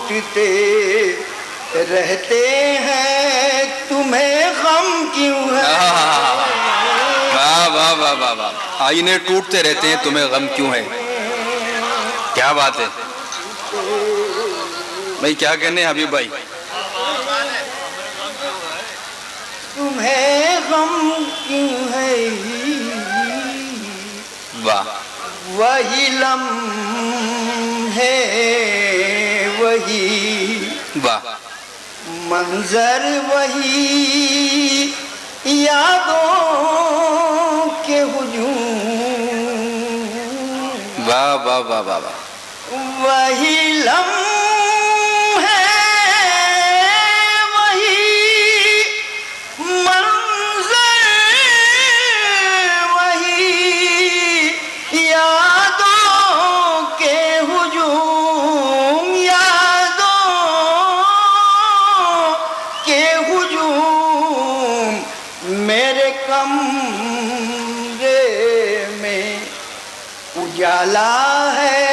ٹوٹتے رہتے ہیں تمہیں غم کیوں ہے؟ واہ واہ واہ واہ واہ، آئینے ٹوٹتے رہتے ہیں تمہیں غم کیوں ہے؟ کیا بات ہے بھائی، کیا کہنے ہیں حبیب بھائی؟ تمہیں غم کیوں ہے؟ واہ، وہی لمحے وہی واہ، منظر وہی یادوں کے ہجوم، واہ واہ واہ واہ واہ، وہی لمحے وہی منظر وہی یادوں کے ہجوم، یادوں کے ہجوم، میرے کمرے میں اجالا ہے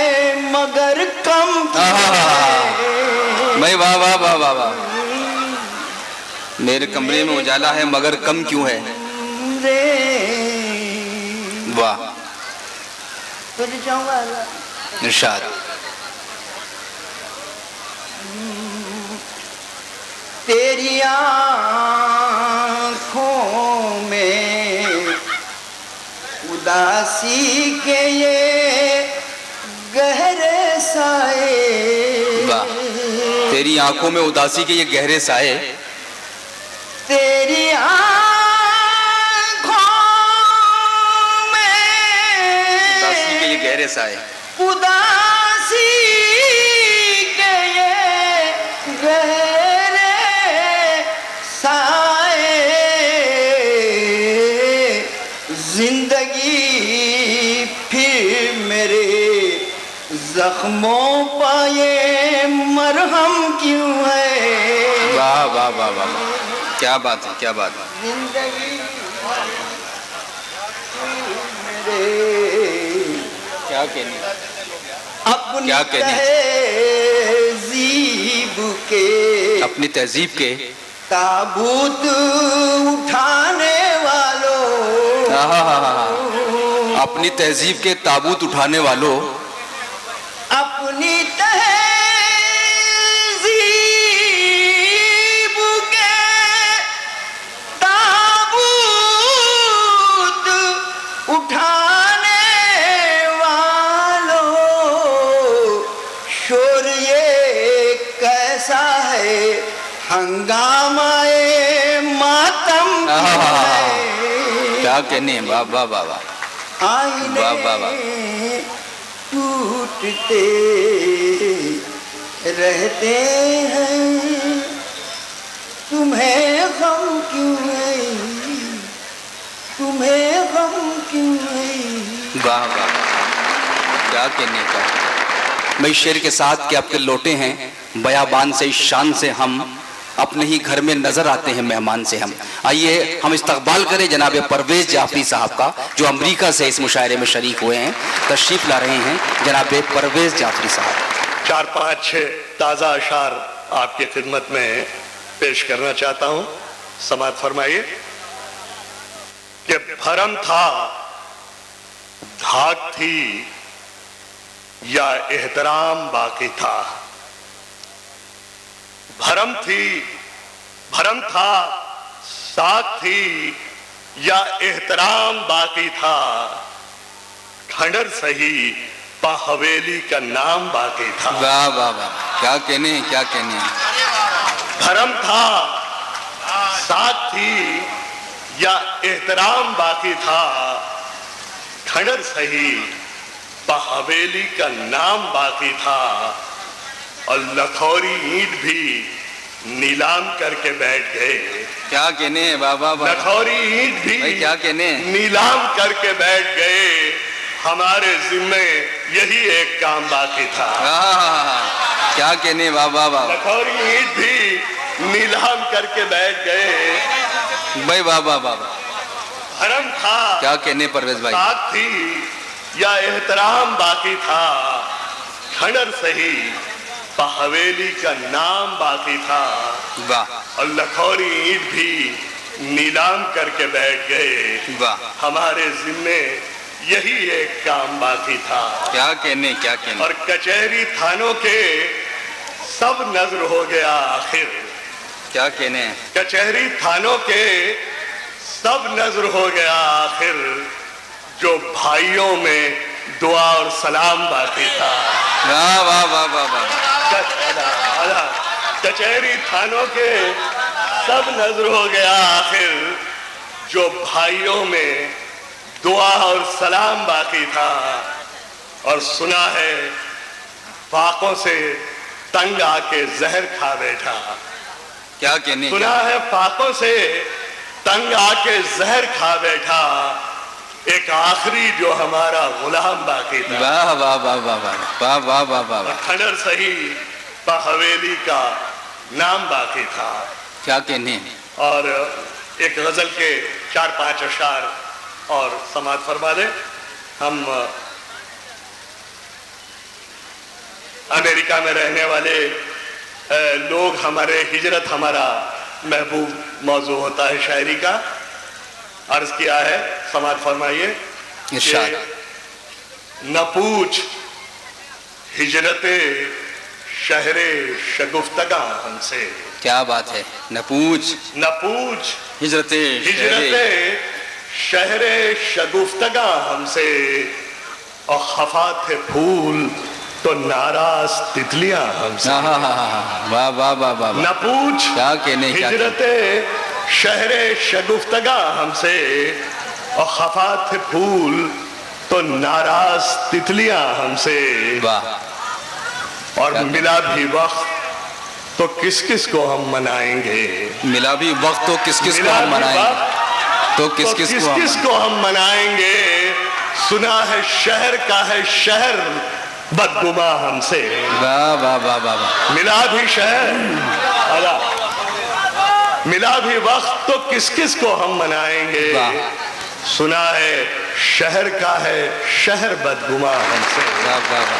مگر کم بھائی واہ واہ واہ واہ واہ، میرے کمرے میں اجالا ہے مگر کم کیوں ہے؟ واہ، تجھے چاہوں گا ارشاد۔ تیری آنکھوں میں اداسی کے یہ گہرے سائے، واہ، تیری آنکھوں میں اداسی کے یہ گہرے سائے، تیری آنکھوں میں اداسی کے یہ گہرے سائے، اداسی کے یہ گہرے سائے، زندگی پھر میرے زخموں پائے مرہم کیوں ہے؟ واہ واہ واہ واہ، کیا بات ہے، کیا بات ہے، زندگی میرے کیا کہنے، اپنی کیا کہنے؟ تہذیب کے اپنی تہذیب کے تابوت اٹھانے والوں، اپنی تہذیب کے تابوت اٹھانے والوں، اپنی تہذیب کے تابوت اٹھانے والوں، شور یہ کیسا ہے ہنگامہ ماتم ہے؟ کیا کہنے، واہ واہ واہ واہ، آئینے واہ واہ واہ، ٹوٹتے رہتے ہیں تمہیں غم کیوں ہے؟ تمہیں غم کیوں ہے؟ واہ واہ، کیا کہنے کا۔ میں شعر کے ساتھ کہ آپ کے لوٹے ہیں بیابان سے، شان سے ہم اپنے ہی گھر میں نظر آتے ہیں مہمان سے ہم۔ آئیے ہم استقبال کریں جناب پرویز جعفری صاحب کا، جو امریکہ سے اس مشاعرے میں شریک ہوئے ہیں، تشریف لا رہے ہیں جناب پرویز جعفری صاحب۔ 4-5 تازہ اشعار آپ کی خدمت میں پیش کرنا چاہتا ہوں، سماعت فرمائیے۔ کہ بھرم تھا، دھاک تھی یا احترام باقی تھا؟ بھرم تھا، ساکھ تھی یا احترام باقی تھا؟ کھنڈر سہی پا حویلی کا نام باقی تھا۔ واہ واہ واہ، کیا کہنے ہیں، کیا کہنے ہیں۔ بھرم تھا، ساکھ تھی یا احترام باقی تھا؟ کھنڈر سہی پا حویلی کا نام باقی تھا، اور لکھوری اینٹ بھی نیلام کر کے بیٹھ گئے۔ کیا کہنے ہیں، واہ واہ واہ، لکھوری اینٹ بھی بھائی کیا کہنے ہیں۔ نیلام کر کے بیٹھ گئے، ہمارے ذمے یہی ایک کام باقی تھا۔ کیا کہنے، واہ واہ واہ، لکھوری اینٹ بھی نیلام کر کے بیٹھ گئے۔ بھائی واہ واہ واہ، بھرم تھا، کیا کہنے پرویز بھائی۔ ساکھ تھی یا احترام باقی تھا؟ کھنڈر سہی حویلی کا نام باقی تھا واہ اور لکھوری اینٹ بھی نیلام کر کے بیٹھ گئے. واہ ہمارے ذمے یہی ایک کام باقی تھا. کیا کہنے کیا کہنے. اور کچہری تھانوں کے سب نظر ہو گیا آخر. کیا کہنے. کچہری تھانوں کے سب نظر ہو گیا آخر. جو بھائیوں میں دعا اور سلام باقی تھا. واہ واہ واہ واہ واہ. کچہری تھانوں کے سب نظر ہو گیا آخر. جو بھائیوں میں دعا اور سلام باقی تھا. اور سنا ہے فاقوں سے تنگ آ کے زہر کھا بیٹھا. کیا کہنے. سنا ہے فاقوں سے تنگ آ کے زہر کھا بیٹھا. ایک آخری جو ہمارا غلام باقی تھا. واہ واہ واہ واہ واہ واہ واہ واہ واہ. کھنڈر صحیح حویلی کا نام باقی تھا. کیا کہنے. اور ایک غزل کے 4-5 اشعار اور سماعت فرما دیں. ہم امریکہ میں رہنے والے لوگ ہمارے ہجرت ہمارا محبوب موضوع ہوتا ہے شاعری کا. عرض کیا ہے سماعت فرمائیے. ارشاد. نہ پوچھ ہجرت شہر شگفتگاں ہم سے. کیا بات ہے. نہ پوچھ نہ پوچھ ہجرت ہجرت شہر شگفتگاں ہم سے. اور خفا تھے پھول تو ناراض تتلیاں ہم سے. واہ واہ واہ واہ. نہ پوچھ کیا کہنے. ہجرت شہر شگفتگاں ہم سے. اور خفا تھے پھول تو ناراض تتلیاں ہم سے. واہ. اور ملا بھی وقت تو کس کس کو ہم منائیں گے. ملا بھی وقت تو کس کس کو ملا ہم بھی منائیں گے. وقت تو کس کس کو ہم منائیں گے. سنا ہے شہر کا ہے شہر بدگماں ہم سے. واہ واہ واہ واہ. ملا بھی شہر ملا بھی وقت تو کس کس کو ہم منائیں گے. سنا ہے شہر کا ہے شہر بدگماں ہم سے. واہ واہ واہ.